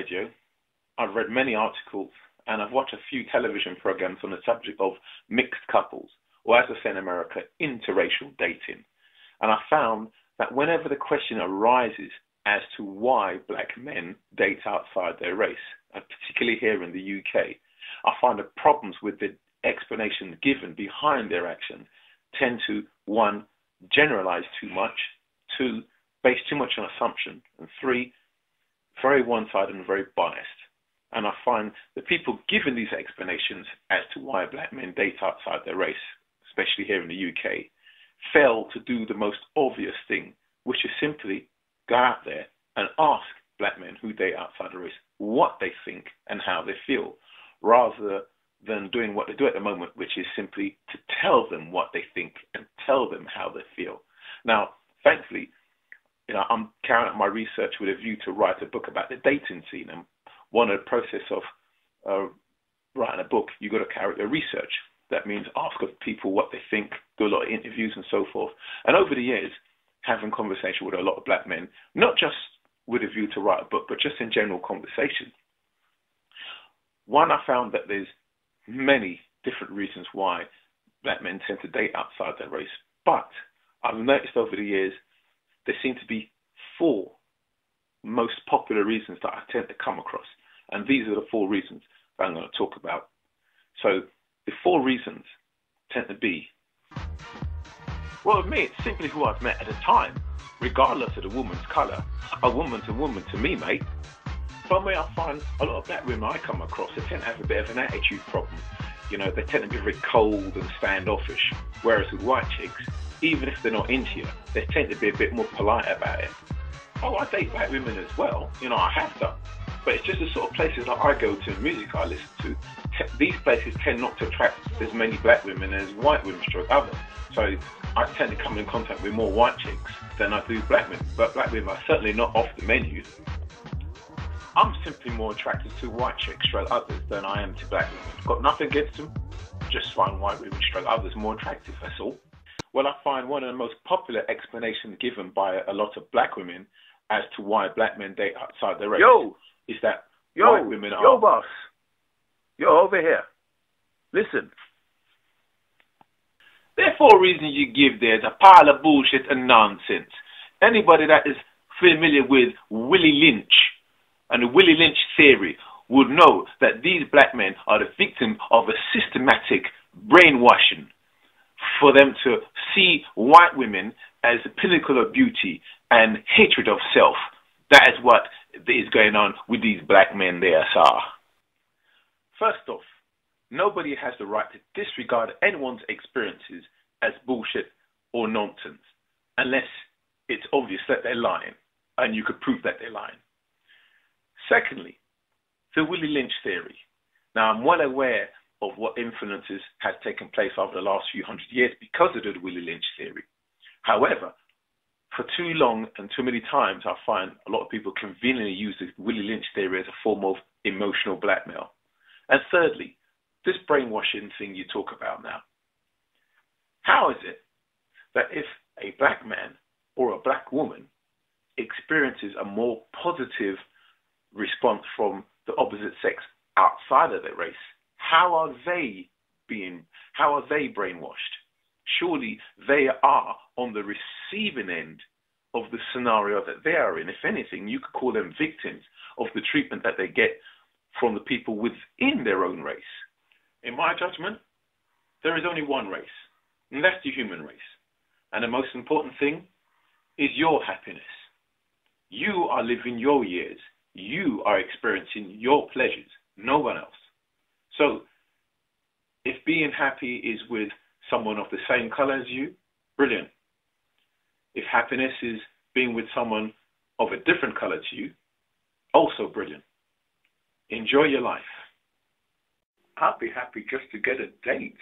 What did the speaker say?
radio, I've read many articles, and I've watched a few television programs on the subject of mixed couples, or as I say in America, interracial dating. And I found that whenever the question arises as to why black men date outside their race, and particularly here in the UK, I find the problems with the explanation given behind their action tend to, one, generalize too much, two, base too much on assumption, and three, very one-sided and very biased. And I find the people given these explanations as to why black men date outside their race, especially here in the UK, fail to do the most obvious thing, which is simply go out there and ask black men who date outside their race what they think and how they feel, rather than doing what they do at the moment, which is simply to tell them what they think and tell them how they feel. Now, thankfully, I'm carrying out my research with a view to write a book about the dating scene. And one of the process of writing a book, you've got to carry out your research. That means ask of people what they think, do a lot of interviews and so forth. And over the years, having conversation with a lot of black men, not just with a view to write a book, but just in general conversation. One, I found that there's many different reasons why black men tend to date outside their race. But I've noticed over the years, there seem to be four most popular reasons that I tend to come across. And these are the four reasons that I'm going to talk about. So the four reasons tend to be, well, with me, it's simply who I've met at a time, regardless of the woman's colour. A woman's a woman to me, mate. From where I find a lot of black women I come across, they tend to have a bit of an attitude problem. You know, they tend to be very cold and standoffish. Whereas with white chicks, even if they're not into you, they tend to be a bit more polite about it. Oh, I date black women as well. You know, I have done. But it's just the sort of places that I go to and music I listen to. These places tend not to attract as many black women as white women stroke others. So I tend to come in contact with more white chicks than I do black women. But black women are certainly not off the menu. I'm simply more attracted to white chicks stroke others than I am to black women. Got nothing against them. Just find white women stroke others more attractive, that's all. Well, I find one of the most popular explanations given by a lot of black women as to why black men date outside their race is that white women are... Yo, boss. Yo, over here. Listen. There are four reasons you give there. It's a pile of bullshit and nonsense. Anybody that is familiar with Willie Lynch and the Willie Lynch theory would know that these black men are the victim of a systematic brainwashing for them to see white women as the pinnacle of beauty and hatred of self. That is what is going on with these black men there, sir. First off, nobody has the right to disregard anyone's experiences as bullshit or nonsense, unless it's obvious that they're lying, and you could prove that they're lying. Secondly, the Willie Lynch theory. Now, I'm well aware of what influences has taken place over the last few hundred years because of the Willie Lynch theory. However, for too long and too many times, I find a lot of people conveniently use the Willie Lynch theory as a form of emotional blackmail. And thirdly, this brainwashing thing you talk about now. How is it that if a black man or a black woman experiences a more positive response from the opposite sex outside of their race, how are they brainwashed? Surely they are on the receiving end of the scenario that they are in. If anything, you could call them victims of the treatment that they get from the people within their own race. In my judgment, there is only one race, and that's the human race. And the most important thing is your happiness. You are living your years. You are experiencing your pleasures, no one else. So, if being happy is with someone of the same color as you, brilliant. If happiness is being with someone of a different color to you, also brilliant. Enjoy your life. I'd be happy just to get a date.